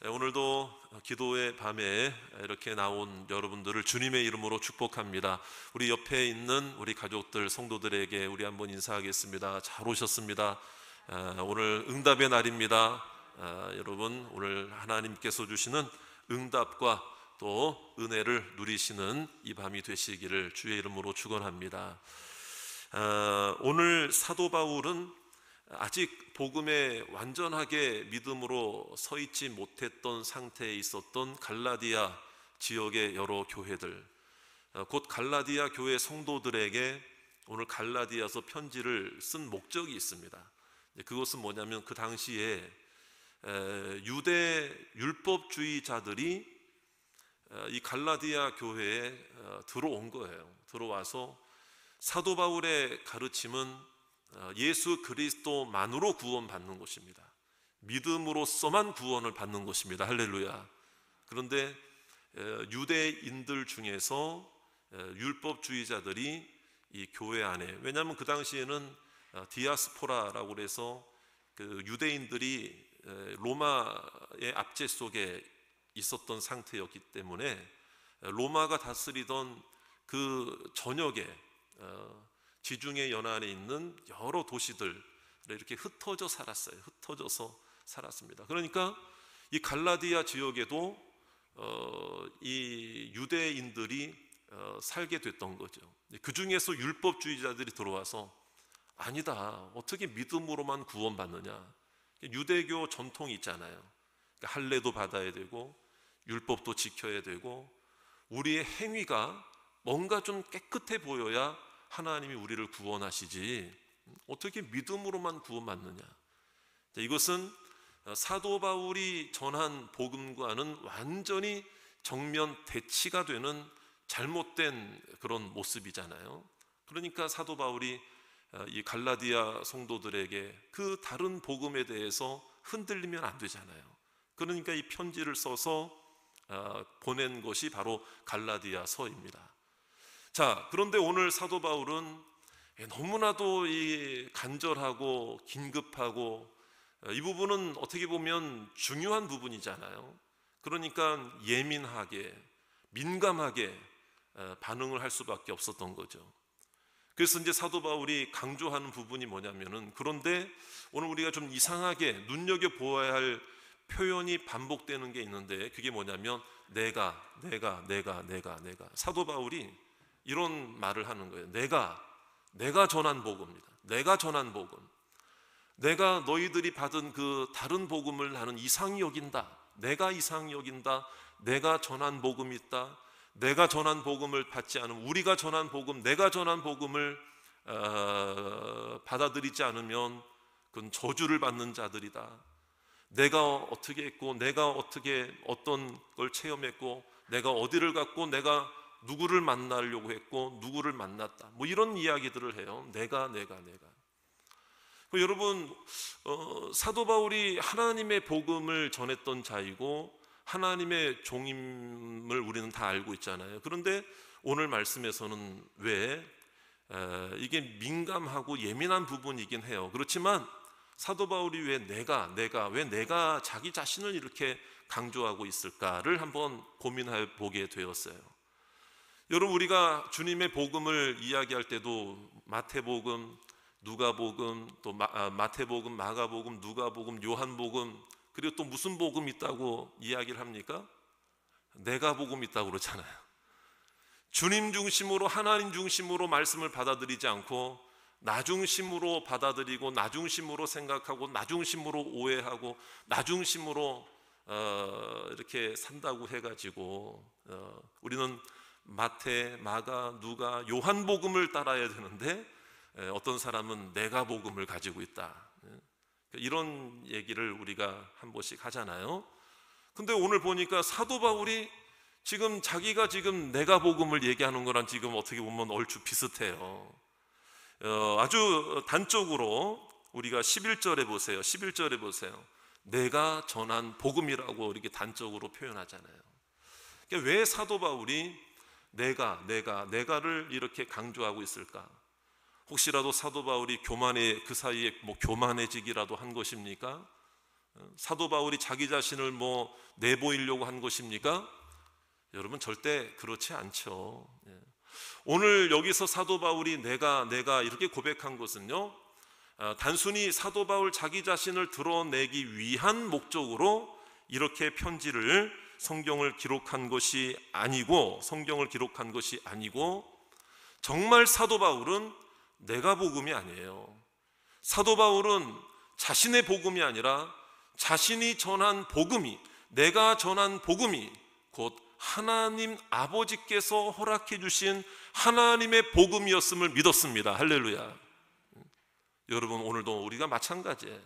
오늘도 기도의 밤에 이렇게 나온 여러분들을 주님의 이름으로 축복합니다. 우리 옆에 있는 우리 가족들, 성도들에게 우리 한번 인사하겠습니다. 잘 오셨습니다. 오늘 응답의 날입니다. 여러분, 오늘 하나님께서 주시는 응답과 또 은혜를 누리시는 이 밤이 되시기를 주의 이름으로 축원합니다. 오늘 사도 바울은 아직 복음에 완전하게 믿음으로 서 있지 못했던 상태에 있었던 갈라디아 지역의 여러 교회들, 곧 갈라디아 교회 성도들에게 오늘 갈라디아서 편지를 쓴 목적이 있습니다. 그것은 뭐냐면 그 당시에 유대 율법주의자들이 이 갈라디아 교회에 들어온 거예요. 들어와서 사도 바울의 가르침은 예수 그리스도만으로 구원받는 것입니다. 믿음으로서만 구원을 받는 것입니다. 할렐루야. 그런데 유대인들 중에서 율법주의자들이 이 교회 안에, 왜냐하면 그 당시에는 디아스포라라고 해서 그 유대인들이 로마의 압제 속에 있었던 상태였기 때문에 로마가 다스리던 그 전역에 지중해 연안에 있는 여러 도시들에 이렇게 흩어져 살았어요. 흩어져서 살았습니다. 그러니까 이 갈라디아 지역에도 이 유대인들이 살게 됐던 거죠. 그 중에서 율법주의자들이 들어와서 아니다, 어떻게 믿음으로만 구원받느냐. 유대교 전통이 있잖아요. 그러니까 할례도 받아야 되고 율법도 지켜야 되고 우리의 행위가 뭔가 좀 깨끗해 보여야 하나님이 우리를 구원하시지 어떻게 믿음으로만 구원받느냐. 이것은 사도 바울이 전한 복음과는 완전히 정면 대치가 되는 잘못된 그런 모습이잖아요. 그러니까 사도 바울이 이 갈라디아 성도들에게 그 다른 복음에 대해서 흔들리면 안 되잖아요. 그러니까 이 편지를 써서 보낸 것이 바로 갈라디아서입니다. 자, 그런데 오늘 사도 바울은 너무나도 이 간절하고 긴급하고 이 부분은 어떻게 보면 중요한 부분이잖아요. 그러니까 예민하게, 민감하게 반응을 할 수밖에 없었던 거죠. 그래서 이제 사도 바울이 강조하는 부분이 뭐냐면은, 그런데 오늘 우리가 좀 이상하게 눈여겨보아야 할 표현이 반복되는 게 있는데, 그게 뭐냐면 내가. 사도 바울이 이런 말을 하는 거예요. 내가 전한 복음입니다. 내가 전한 복음. 내가 너희들이 받은 그 다른 복음을 나는 이상히 여긴다. 내가 이상히 여긴다. 내가 전한 복음이 있다. 내가 전한 복음을 받지 않으면, 우리가 전한 복음, 내가 전한 복음을 받아들이지 않으면 그건 저주를 받는 자들이다. 내가 어떻게 했고, 내가 어떻게 어떤 걸 체험했고, 내가 어디를 갔고, 내가 누구를 만나려고 했고 누구를 만났다, 뭐 이런 이야기들을 해요. 내가. 여러분, 사도 바울이 하나님의 복음을 전했던 자이고 하나님의 종임을 우리는 다 알고 있잖아요. 그런데 오늘 말씀에서는 왜 이게 민감하고 예민한 부분이긴 해요. 그렇지만 사도 바울이 왜 내가 자기 자신을 이렇게 강조하고 있을까를 한번 고민해 보게 되었어요. 여러분, 우리가 주님의 복음을 이야기할 때도 마태복음, 누가복음, 또 마태복음, 마가복음, 누가복음, 요한복음, 그리고 또 무슨 복음 있다고 이야기를 합니까? 내가 복음 있다고 그러잖아요. 주님 중심으로, 하나님 중심으로 말씀을 받아들이지 않고 나 중심으로 받아들이고 나 중심으로 생각하고 나 중심으로 오해하고 나 중심으로 이렇게 산다고 해가지고 우리는 마태, 마가, 누가, 요한복음을 따라야 되는데 어떤 사람은 내가 복음을 가지고 있다, 이런 얘기를 우리가 한 번씩 하잖아요. 근데 오늘 보니까 사도 바울이 지금 자기가 지금 내가 복음을 얘기하는 거랑 지금 어떻게 보면 얼추 비슷해요. 아주 단적으로 우리가 11절에 보세요. 11절에 보세요. 내가 전한 복음이라고 이렇게 단적으로 표현하잖아요. 그러니까 왜 사도 바울이 내가를 이렇게 강조하고 있을까? 혹시라도 사도 바울이 그 사이에 뭐 교만해지기라도 한 것입니까? 사도 바울이 자기 자신을 뭐 내보이려고 한 것입니까? 여러분 절대 그렇지 않죠. 오늘 여기서 사도 바울이 내가 이렇게 고백한 것은요, 단순히 사도 바울 자기 자신을 드러내기 위한 목적으로 이렇게 편지를 성경을 기록한 것이 아니고 정말 사도 바울은 내가 복음이 아니에요. 사도 바울은 자신의 복음이 아니라 자신이 전한 복음이, 내가 전한 복음이 곧 하나님 아버지께서 허락해 주신 하나님의 복음이었음을 믿었습니다. 할렐루야. 여러분, 오늘도 우리가 마찬가지예요.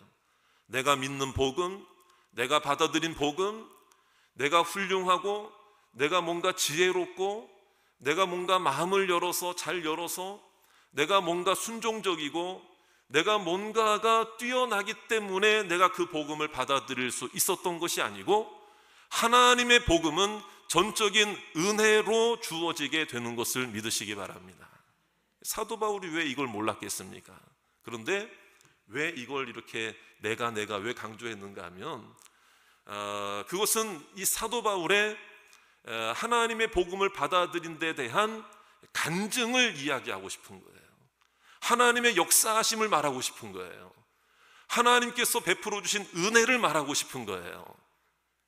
내가 믿는 복음, 내가 받아들인 복음, 내가 훌륭하고 내가 뭔가 지혜롭고 내가 뭔가 마음을 잘 열어서 내가 뭔가 순종적이고 내가 뭔가가 뛰어나기 때문에 내가 그 복음을 받아들일 수 있었던 것이 아니고, 하나님의 복음은 전적인 은혜로 주어지게 되는 것을 믿으시기 바랍니다. 사도 바울이 왜 이걸 몰랐겠습니까? 그런데 왜 이걸 이렇게 내가 왜 강조했는가 하면, 그것은 이 사도 바울의 하나님의 복음을 받아들인 데 대한 간증을 이야기하고 싶은 거예요. 하나님의 역사하심을 말하고 싶은 거예요. 하나님께서 베풀어 주신 은혜를 말하고 싶은 거예요.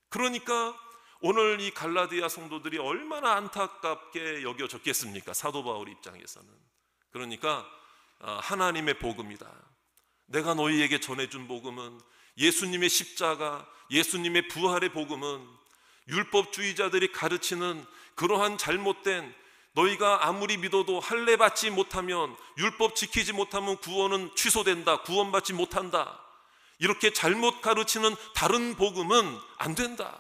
그러니까 오늘 이 갈라디아 성도들이 얼마나 안타깝게 여겨졌겠습니까? 사도 바울 입장에서는. 그러니까 하나님의 복음이다. 내가 너희에게 전해준 복음은 예수님의 십자가, 예수님의 부활의 복음은 율법주의자들이 가르치는 그러한 잘못된, 너희가 아무리 믿어도 할례 받지 못하면, 율법 지키지 못하면 구원은 취소된다, 구원받지 못한다, 이렇게 잘못 가르치는 다른 복음은 안 된다.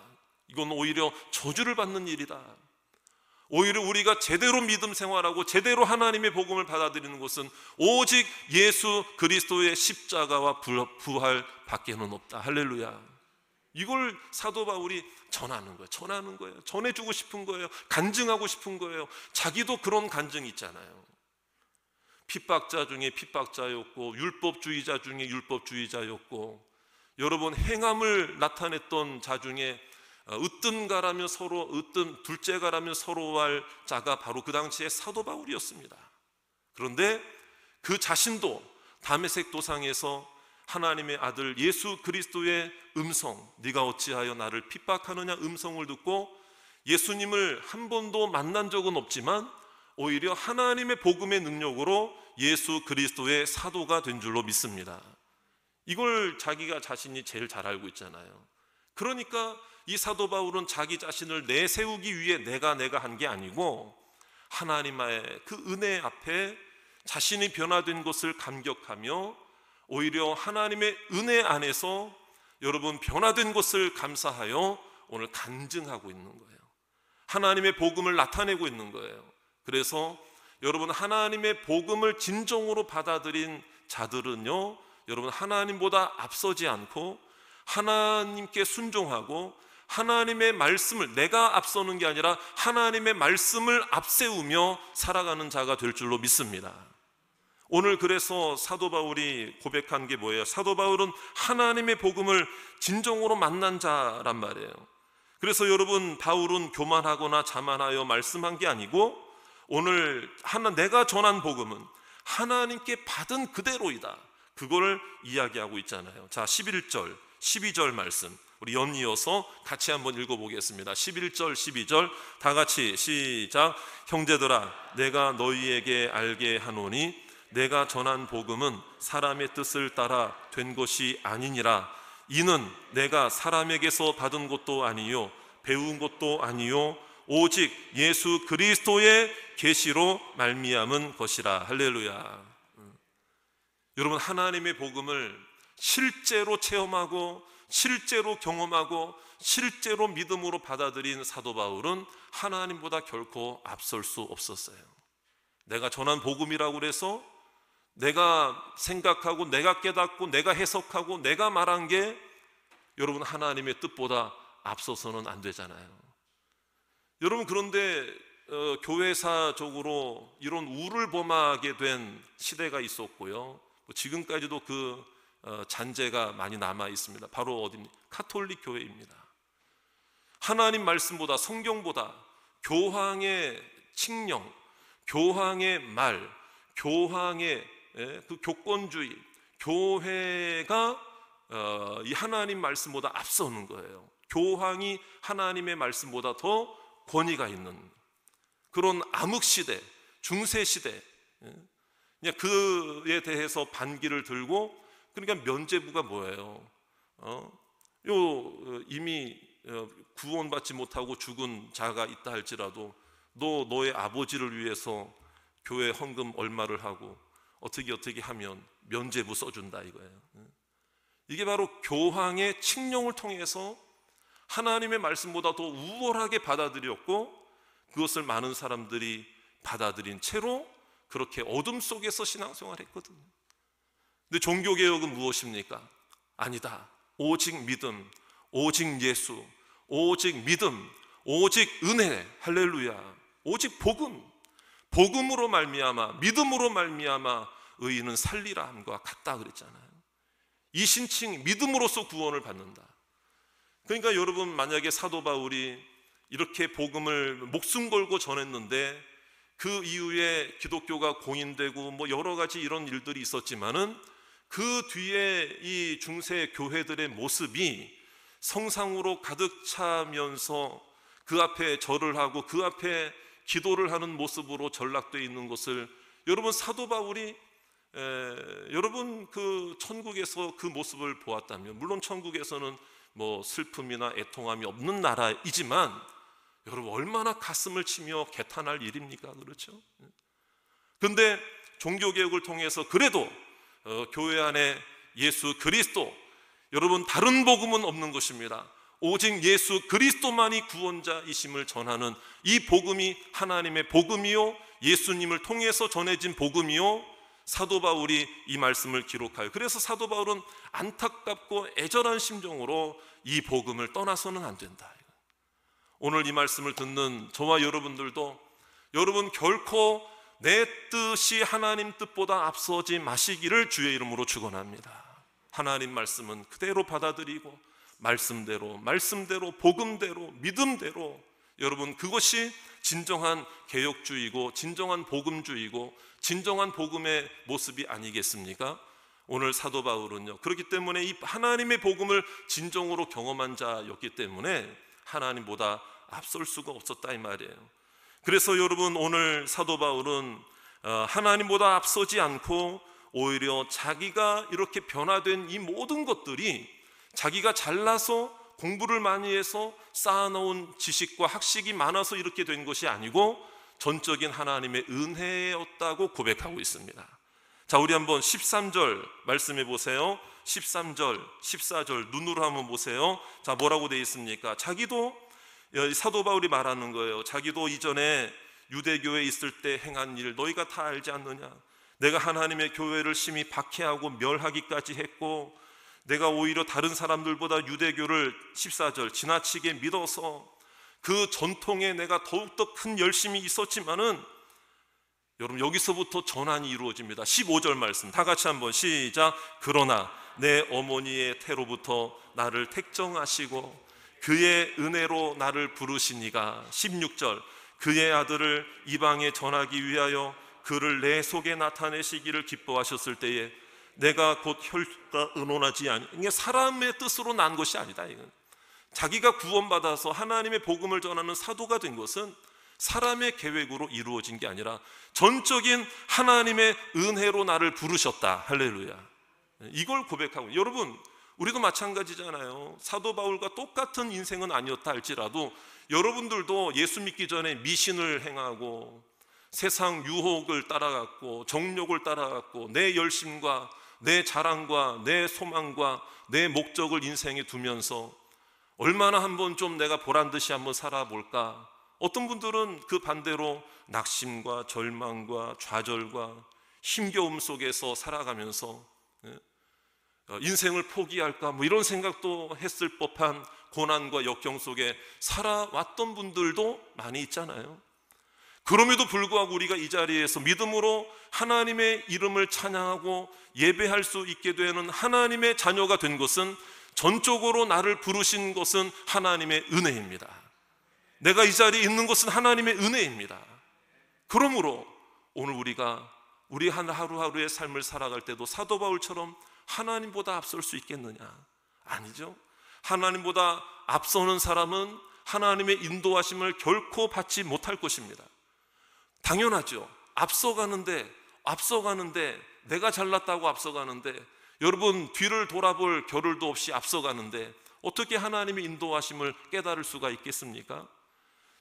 이건 오히려 저주를 받는 일이다. 오히려 우리가 제대로 믿음 생활하고 제대로 하나님의 복음을 받아들이는 것은 오직 예수 그리스도의 십자가와 부활 밖에는 없다. 할렐루야. 이걸 사도 바울이 전하는 거예요. 전해주고 싶은 거예요. 간증하고 싶은 거예요. 자기도 그런 간증이 있잖아요. 핍박자 중에 핍박자였고, 율법주의자 중에 율법주의자였고, 여러분 행함을 나타냈던 자 중에 으뜸가라면 서로, 둘째가라면 서로할 자가 바로 그 당시에 사도 바울이었습니다. 그런데 그 자신도 다메섹 도상에서 하나님의 아들 예수 그리스도의 음성, 네가 어찌하여 나를 핍박하느냐 음성을 듣고 예수님을 한 번도 만난 적은 없지만 오히려 하나님의 복음의 능력으로 예수 그리스도의 사도가 된 줄로 믿습니다. 이걸 자기가 자신이 제일 잘 알고 있잖아요. 그러니까 이 사도 바울은 자기 자신을 내세우기 위해 내가 한 게 아니고, 하나님의 그 은혜 앞에 자신이 변화된 것을 감격하며 오히려 하나님의 은혜 안에서 여러분 변화된 것을 감사하여 오늘 간증하고 있는 거예요. 하나님의 복음을 나타내고 있는 거예요. 그래서 여러분 하나님의 복음을 진정으로 받아들인 자들은요, 여러분 하나님보다 앞서지 않고 하나님께 순종하고 하나님의 말씀을, 내가 앞서는 게 아니라 하나님의 말씀을 앞세우며 살아가는 자가 될 줄로 믿습니다. 오늘 그래서 사도 바울이 고백한 게 뭐예요? 사도 바울은 하나님의 복음을 진정으로 만난 자란 말이에요. 그래서 여러분, 바울은 교만하거나 자만하여 말씀한 게 아니고, 오늘 내가 전한 복음은 하나님께 받은 그대로이다, 그걸 이야기하고 있잖아요. 자, 11절, 12절 말씀 우리 연이어서 같이 한번 읽어보겠습니다. 11절, 12절 다 같이 시작. 형제들아, 내가 너희에게 알게 하노니 내가 전한 복음은 사람의 뜻을 따라 된 것이 아니니라. 이는 내가 사람에게서 받은 것도 아니요 배운 것도 아니요 오직 예수 그리스도의 계시로 말미암은 것이라. 할렐루야. 여러분, 하나님의 복음을 실제로 체험하고 실제로 경험하고 실제로 믿음으로 받아들인 사도 바울은 하나님보다 결코 앞설 수 없었어요. 내가 전한 복음이라고 해서 내가 생각하고 내가 깨닫고 내가 해석하고 내가 말한 게 여러분 하나님의 뜻보다 앞서서는 안 되잖아요. 여러분, 그런데 교회사적으로 이런 우를 범하게 된 시대가 있었고요, 지금까지도 그 잔재가 많이 남아 있습니다. 바로 어디입니까? 가톨릭 교회입니다. 하나님 말씀보다, 성경보다 교황의 칙령, 교황의 말, 교황의 그 교권주의, 교회가 이 하나님 말씀보다 앞서는 거예요. 교황이 하나님의 말씀보다 더 권위가 있는 그런 암흑시대, 중세시대, 그냥 그에 대해서 반기를 들고, 그러니까 면죄부가 뭐예요? 이미 구원받지 못하고 죽은 자가 있다 할지라도 너의 아버지를 위해서 교회 헌금 얼마를 하고 어떻게 하면 면죄부 써준다 이거예요. 이게 바로 교황의 칙령을 통해서 하나님의 말씀보다 더 우월하게 받아들였고, 그것을 많은 사람들이 받아들인 채로 그렇게 어둠 속에서 신앙생활을 했거든요. 근데 종교개혁은 무엇입니까? 아니다. 오직 믿음, 오직 예수, 오직 믿음, 오직 은혜, 할렐루야. 오직 복음, 복음으로 말미암아, 믿음으로 말미암아 의인은 살리라 함과 같다 그랬잖아요. 이 신칭 믿음으로써 구원을 받는다. 그러니까 여러분, 만약에 사도 바울이 이렇게 복음을 목숨 걸고 전했는데 그 이후에 기독교가 공인되고 뭐 여러 가지 이런 일들이 있었지만은 그 뒤에 이 중세 교회들의 모습이 성상으로 가득 차면서 그 앞에 절을 하고 그 앞에 기도를 하는 모습으로 전락되어 있는 것을 여러분, 사도 바울이 여러분 그 천국에서 그 모습을 보았다면, 물론 천국에서는 뭐 슬픔이나 애통함이 없는 나라이지만 여러분, 얼마나 가슴을 치며 개탄할 일입니까? 그렇죠? 그런데 종교개혁을 통해서 그래도 교회 안에 예수 그리스도, 여러분 다른 복음은 없는 것입니다. 오직 예수 그리스도만이 구원자이심을 전하는 이 복음이 하나님의 복음이요, 예수님을 통해서 전해진 복음이요, 사도 바울이 이 말씀을 기록하여, 그래서 사도 바울은 안타깝고 애절한 심정으로 이 복음을 떠나서는 안 된다. 오늘 이 말씀을 듣는 저와 여러분들도 여러분 결코 내 뜻이 하나님 뜻보다 앞서지 마시기를 주의 이름으로 축원합니다. 하나님 말씀은 그대로 받아들이고 말씀대로 복음대로 믿음대로, 여러분 그것이 진정한 개혁주의고 진정한 복음주의고 진정한 복음의 모습이 아니겠습니까? 오늘 사도 바울은요, 그렇기 때문에 이 하나님의 복음을 진정으로 경험한 자였기 때문에 하나님보다 앞설 수가 없었다 이 말이에요. 그래서 여러분, 오늘 사도 바울은 하나님보다 앞서지 않고 오히려 자기가 이렇게 변화된 이 모든 것들이 자기가 잘나서 공부를 많이 해서 쌓아놓은 지식과 학식이 많아서 이렇게 된 것이 아니고 전적인 하나님의 은혜였다고 고백하고 있습니다. 자, 우리 한번 13절 말씀해 보세요. 13절, 14절 눈으로 한번 보세요. 자, 뭐라고 되어 있습니까? 자기도, 사도 바울이 말하는 거예요. 자기도 이전에 유대교에 있을 때 행한 일 너희가 다 알지 않느냐? 내가 하나님의 교회를 심히 박해하고 멸하기까지 했고, 내가 오히려 다른 사람들보다 유대교를 14절 지나치게 믿어서 그 전통에 내가 더욱더 큰 열심이 있었지만은, 여러분 여기서부터 전환이 이루어집니다. 15절 말씀 다 같이 한번 시작. 그러나 내 어머니의 태로부터 나를 택정하시고 그의 은혜로 나를 부르시니가. 16절 그의 아들을 이방에 전하기 위하여 그를 내 속에 나타내시기를 기뻐하셨을 때에 내가 곧 혈과 의논하지 아니. 이게 사람의 뜻으로 난 것이 아니다. 이건 자기가 구원받아서 하나님의 복음을 전하는 사도가 된 것은 사람의 계획으로 이루어진 게 아니라 전적인 하나님의 은혜로 나를 부르셨다. 할렐루야. 이걸 고백하고, 여러분 우리도 마찬가지잖아요. 사도 바울과 똑같은 인생은 아니었다 할지라도 여러분들도 예수 믿기 전에 미신을 행하고 세상 유혹을 따라갔고 정욕을 따라갔고 내 열심과 내 자랑과 내 소망과 내 목적을 인생에 두면서 얼마나 한번 좀 내가 보란듯이 한번 살아볼까. 어떤 분들은 그 반대로 낙심과 절망과 좌절과 힘겨움 속에서 살아가면서 인생을 포기할까 뭐 이런 생각도 했을 법한 고난과 역경 속에 살아왔던 분들도 많이 있잖아요. 그럼에도 불구하고 우리가 이 자리에서 믿음으로 하나님의 이름을 찬양하고 예배할 수 있게 되는 하나님의 자녀가 된 것은, 전적으로 나를 부르신 것은 하나님의 은혜입니다. 내가 이 자리에 있는 것은 하나님의 은혜입니다. 그러므로 오늘 우리가 우리 하루하루의 삶을 살아갈 때도 사도 바울처럼 하나님보다 앞설 수 있겠느냐? 아니죠. 하나님보다 앞서는 사람은 하나님의 인도하심을 결코 받지 못할 것입니다. 당연하죠. 앞서가는데 내가 잘났다고 앞서가는데, 여러분 뒤를 돌아볼 겨를도 없이 앞서가는데 어떻게 하나님의 인도하심을 깨달을 수가 있겠습니까?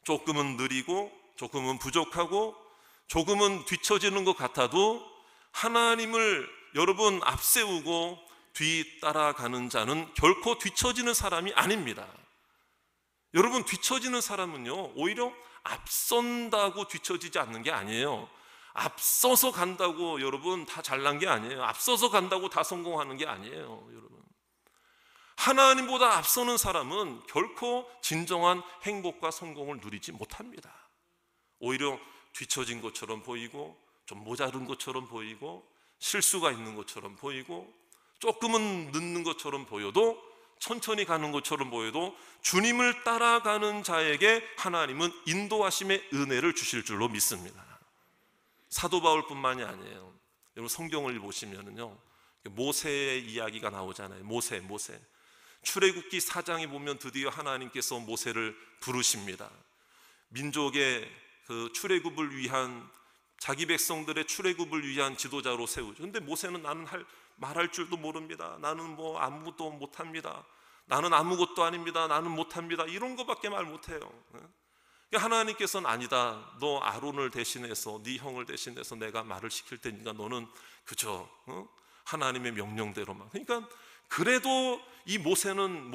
조금은 느리고 조금은 부족하고 조금은 뒤처지는 것 같아도 하나님을 여러분 앞세우고 뒤따라가는 자는 결코 뒤처지는 사람이 아닙니다. 여러분, 뒤처지는 사람은요, 오히려 앞선다고 뒤처지지 않는 게 아니에요. 앞서서 간다고 여러분 다 잘난 게 아니에요. 앞서서 간다고 다 성공하는 게 아니에요. 여러분, 하나님보다 앞서는 사람은 결코 진정한 행복과 성공을 누리지 못합니다. 오히려 뒤처진 것처럼 보이고 좀 모자른 것처럼 보이고 실수가 있는 것처럼 보이고 조금은 늦는 것처럼 보여도, 천천히 가는 것처럼 보여도 주님을 따라가는 자에게 하나님은 인도하심의 은혜를 주실 줄로 믿습니다. 사도 바울뿐만이 아니에요. 여러분, 성경을 보시면은요, 모세의 이야기가 나오잖아요. 모세. 출애굽기 4장에 보면 드디어 하나님께서 모세를 부르십니다. 민족의 그 출애굽을 위한, 자기 백성들의 출애굽을 위한 지도자로 세우죠. 근데 모세는 나는 말할 줄도 모릅니다. 나는 뭐 아무것도 못합니다. 나는 아무것도 아닙니다. 나는 못합니다. 이런 거밖에 말 못해요. 하나님께서는 아니다. 너 아론을 대신해서, 네 형을 대신해서 내가 말을 시킬 테니까 너는 그저 하나님의 명령대로만. 그러니까 그래도 이 모세는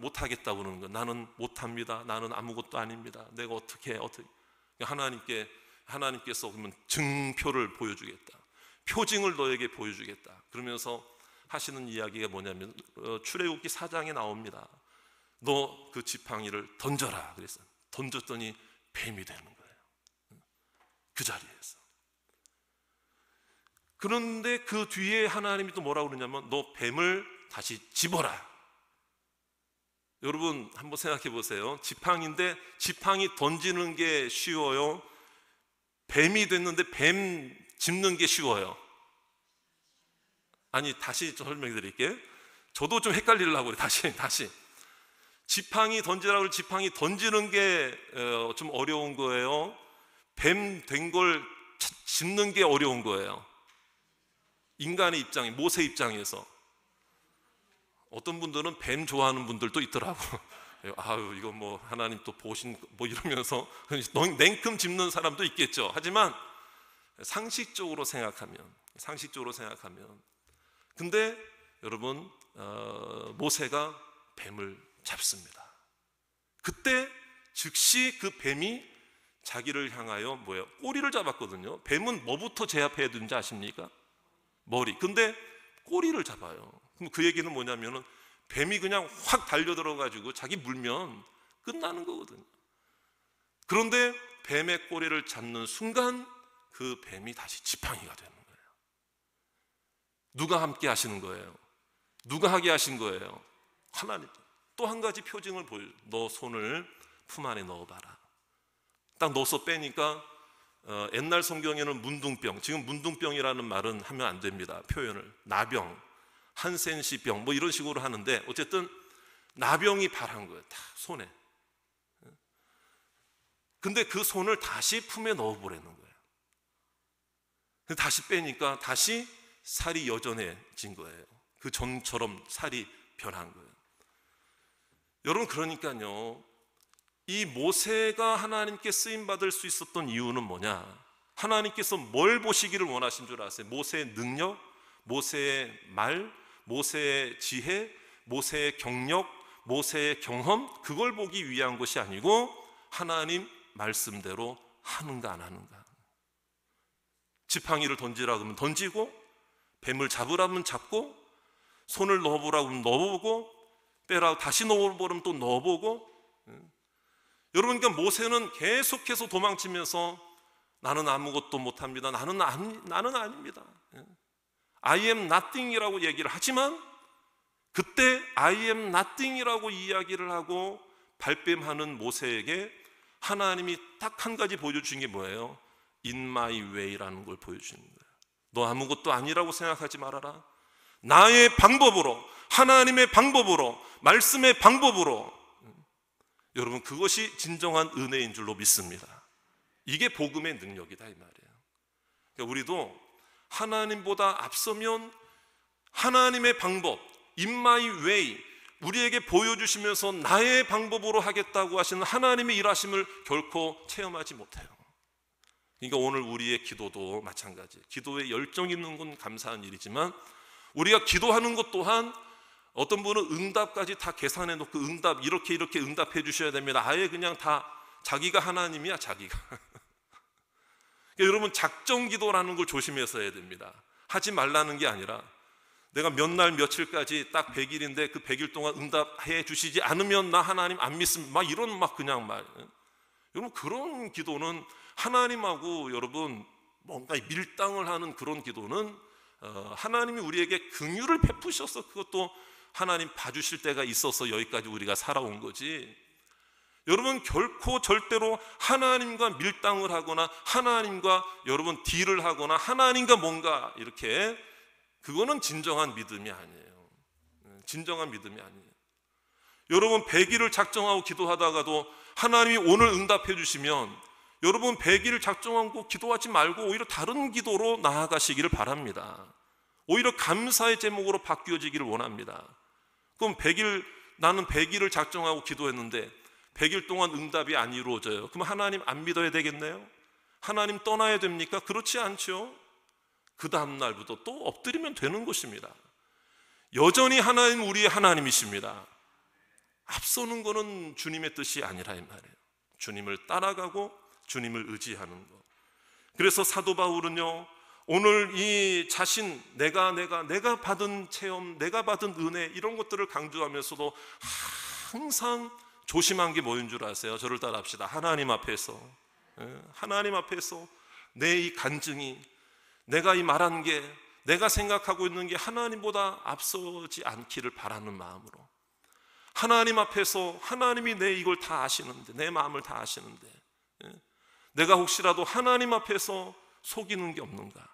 못하겠다고 그러는 거예요. 나는 못합니다. 나는 아무것도 아닙니다. 내가 어떻게 하나님께서 그러면 증표를 보여주겠다. 표징을 너에게 보여주겠다. 그러면서 하시는 이야기가 뭐냐면 출애굽기 4장에 나옵니다. 너 그 지팡이를 던져라 그랬어요. 던졌더니 뱀이 되는 거예요. 그 자리에서. 그런데 그 뒤에 하나님이 또 뭐라고 그러냐면 너 뱀을 다시 집어라. 여러분 한번 생각해 보세요. 지팡이인데 지팡이 던지는 게 쉬워요? 뱀이 됐는데 뱀 집는 게 쉬워요? 아니, 다시 설명해 드릴게요. 저도 좀 헷갈리려고 그래. 다시. 지팡이 던지라고, 지팡이 던지는 게 좀 어려운 거예요? 뱀 된 걸 집는 게 어려운 거예요? 인간의 입장에, 모세 입장에서. 어떤 분들은 뱀 좋아하는 분들도 있더라고. 아유, 이거 뭐 하나님 또 보신 뭐 이러면서 냉큼 짚는 사람도 있겠죠. 하지만 상식적으로 생각하면 근데 여러분 모세가 뱀을 잡습니다. 그때 즉시 그 뱀이 자기를 향하여 꼬리를 잡았거든요. 뱀은 뭐부터 제압해야 되는지 아십니까? 머리. 근데 꼬리를 잡아요. 그럼 그 얘기는 뭐냐면은 뱀이 그냥 확 달려들어가지고 자기 물면 끝나는 거거든요. 그런데 뱀의 꼬리를 잡는 순간 그 뱀이 다시 지팡이가 되는 거예요. 누가 함께 하시는 거예요? 누가 하게 하신 거예요? 하나님. 또 한 가지 표징을 보여요. 너 손을 품 안에 넣어봐라. 딱 넣어서 빼니까 옛날 성경에는 문둥병, 지금 문둥병이라는 말은 하면 안 됩니다. 표현을. 나병, 한센시병 뭐 이런 식으로 하는데 어쨌든 나병이 발한 거예요. 다 손에. 근데 그 손을 다시 품에 넣어보라는 거예요. 다시 빼니까 다시 살이 여전해진 거예요. 그 전처럼 살이 변한 거예요. 여러분, 그러니까요, 이 모세가 하나님께 쓰임받을 수 있었던 이유는 뭐냐? 하나님께서 뭘 보시기를 원하신 줄 아세요? 모세의 능력, 모세의 말, 모세의 지혜, 모세의 경력, 모세의 경험, 그걸 보기 위한 것이 아니고 하나님 말씀대로 하는가 안 하는가. 지팡이를 던지라 그러면 던지고, 뱀을 잡으라면 잡고, 손을 넣어보라고 하면 넣어보고, 빼라고 다시 넣어보라면 또 넣어보고. 여러분, 그러니까 모세는 계속해서 도망치면서 나는 아무것도 못합니다. 나는 아닙니다. I am nothing이라고 얘기를 하지만 그때 I am nothing이라고 이야기를 하고 발뺌하는 모세에게 하나님이 딱 한 가지 보여주신 게 뭐예요? In my way라는 걸 보여주는 거예요. 너 아무것도 아니라고 생각하지 말아라. 나의 방법으로, 하나님의 방법으로, 말씀의 방법으로. 여러분, 그것이 진정한 은혜인 줄로 믿습니다. 이게 복음의 능력이다 이 말이에요. 그러니까 우리도 하나님보다 앞서면 하나님의 방법, In my way, 우리에게 보여주시면서 나의 방법으로 하겠다고 하시는 하나님의 일하심을 결코 체험하지 못해요. 그러니까 오늘 우리의 기도도 마찬가지예요. 기도에 열정 있는 건 감사한 일이지만 우리가 기도하는 것 또한 어떤 분은 응답까지 다 계산해 놓고 응답 이렇게 응답해 주셔야 됩니다. 아예 그냥 다 자기가 하나님이야, 자기가. 그러니까 여러분, 작정 기도라는 걸 조심해서 해야 됩니다. 하지 말라는 게 아니라 내가 몇 날 며칠까지 딱 100일인데 그 100일 동안 응답해 주시지 않으면 나 하나님 안 믿습니다. 막 이런 그냥 말. 여러분, 그런 기도는 하나님하고 여러분 뭔가 밀당을 하는 그런 기도는 하나님이 우리에게 긍휼을 베푸셔서 그것도 하나님 봐주실 때가 있어서 여기까지 우리가 살아온 거지. 여러분, 결코 절대로 하나님과 밀당을 하거나 하나님과 여러분 딜을 하거나 하나님과 뭔가 이렇게, 그거는 진정한 믿음이 아니에요. 진정한 믿음이 아니에요. 여러분, 100일을 작정하고 기도하다가도 하나님이 오늘 응답해 주시면 여러분 100일을 작정하고 기도하지 말고 오히려 다른 기도로 나아가시기를 바랍니다. 오히려 감사의 제목으로 바뀌어지기를 원합니다. 그럼 나는 100일을 작정하고 기도했는데 100일 동안 응답이 안 이루어져요. 그럼 하나님 안 믿어야 되겠네요? 하나님 떠나야 됩니까? 그렇지 않죠. 그 다음 날부터 또 엎드리면 되는 것입니다. 여전히 하나님 우리의 하나님이십니다. 앞서는 것은 주님의 뜻이 아니라 이 말이에요. 주님을 따라가고 주님을 의지하는 것. 그래서 사도 바울은요, 오늘 이 자신, 내가 받은 체험, 내가 받은 은혜, 이런 것들을 강조하면서도 항상 조심한 게 뭐인 줄 아세요? 저를 따라합시다. 하나님 앞에서 내 이 간증이, 내가 이 말한 게, 내가 생각하고 있는 게 하나님보다 앞서지 않기를 바라는 마음으로, 하나님 앞에서 하나님이 내 이걸 다 아시는데, 내 마음을 다 아시는데 내가 혹시라도 하나님 앞에서 속이는 게 없는가?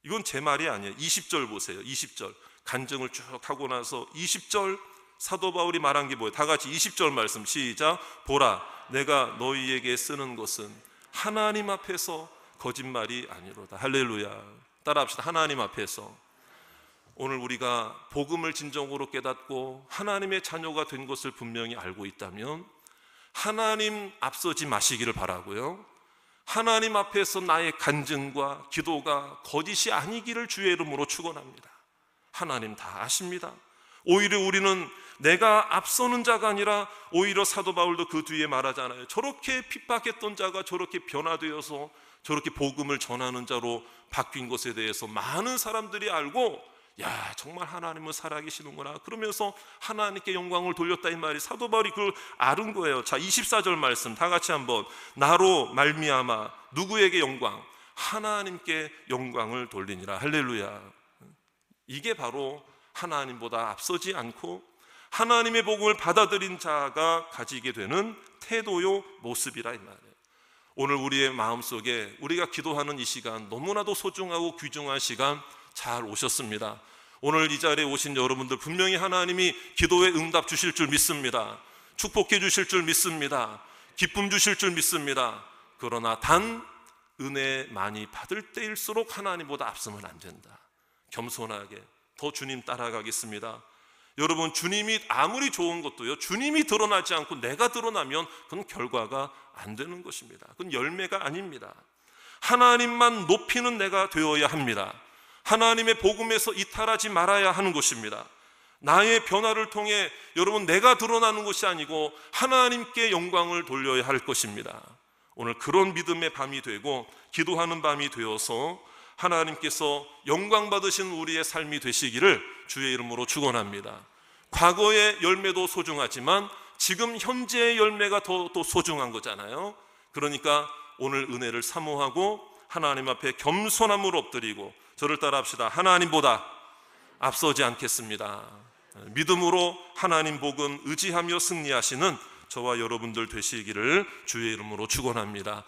이건 제 말이 아니에요. 20절 보세요. 20절 간증을 쭉 하고 나서 20절 사도 바울이 말한 게 뭐예요? 다 같이 20절 말씀 시작. 보라, 내가 너희에게 쓰는 것은 하나님 앞에서 거짓말이 아니로다. 할렐루야. 따라합시다. 하나님 앞에서. 오늘 우리가 복음을 진정으로 깨닫고 하나님의 자녀가 된 것을 분명히 알고 있다면 하나님 앞서지 마시기를 바라고요, 하나님 앞에서 나의 간증과 기도가 거짓이 아니기를 주의 이름으로 축원합니다. 하나님 다 아십니다. 오히려 우리는 내가 앞서는 자가 아니라 오히려 사도 바울도 그 뒤에 말하잖아요. 저렇게 핍박했던 자가 저렇게 변화되어서 저렇게 복음을 전하는 자로 바뀐 것에 대해서 많은 사람들이 알고, 야, 정말 하나님은 살아계시는구나, 그러면서 하나님께 영광을 돌렸다 이 말이 사도 바울이 그걸 아는 거예요. 자, 24절 말씀 다 같이 한번. 나로 말미암아 누구에게 영광? 하나님께 영광을 돌리니라. 할렐루야. 이게 바로 하나님보다 앞서지 않고 하나님의 복음을 받아들인 자가 가지게 되는 태도요 모습이라 이 말이에요. 오늘 우리의 마음속에 우리가 기도하는 이 시간, 너무나도 소중하고 귀중한 시간 잘 오셨습니다. 오늘 이 자리에 오신 여러분들 분명히 하나님이 기도에 응답 주실 줄 믿습니다. 축복해 주실 줄 믿습니다. 기쁨 주실 줄 믿습니다. 그러나 단 은혜 많이 받을 때일수록 하나님보다 앞서면 안 된다. 겸손하게 더 주님 따라가겠습니다. 여러분, 주님이 아무리 좋은 것도요, 주님이 드러나지 않고 내가 드러나면 그건 결과가 안 되는 것입니다. 그건 열매가 아닙니다. 하나님만 높이는 내가 되어야 합니다. 하나님의 복음에서 이탈하지 말아야 하는 것입니다. 나의 변화를 통해 여러분 내가 드러나는 것이 아니고 하나님께 영광을 돌려야 할 것입니다. 오늘 그런 믿음의 밤이 되고 기도하는 밤이 되어서 하나님께서 영광 받으신 우리의 삶이 되시기를 주의 이름으로 축원합니다. 과거의 열매도 소중하지만 지금 현재의 열매가 더 소중한 거잖아요. 그러니까 오늘 은혜를 사모하고 하나님 앞에 겸손함으로 엎드리고 저를 따라합시다. 하나님보다 앞서지 않겠습니다. 믿음으로 하나님 복음 의지하며 승리하시는 저와 여러분들 되시기를 주의 이름으로 축원합니다.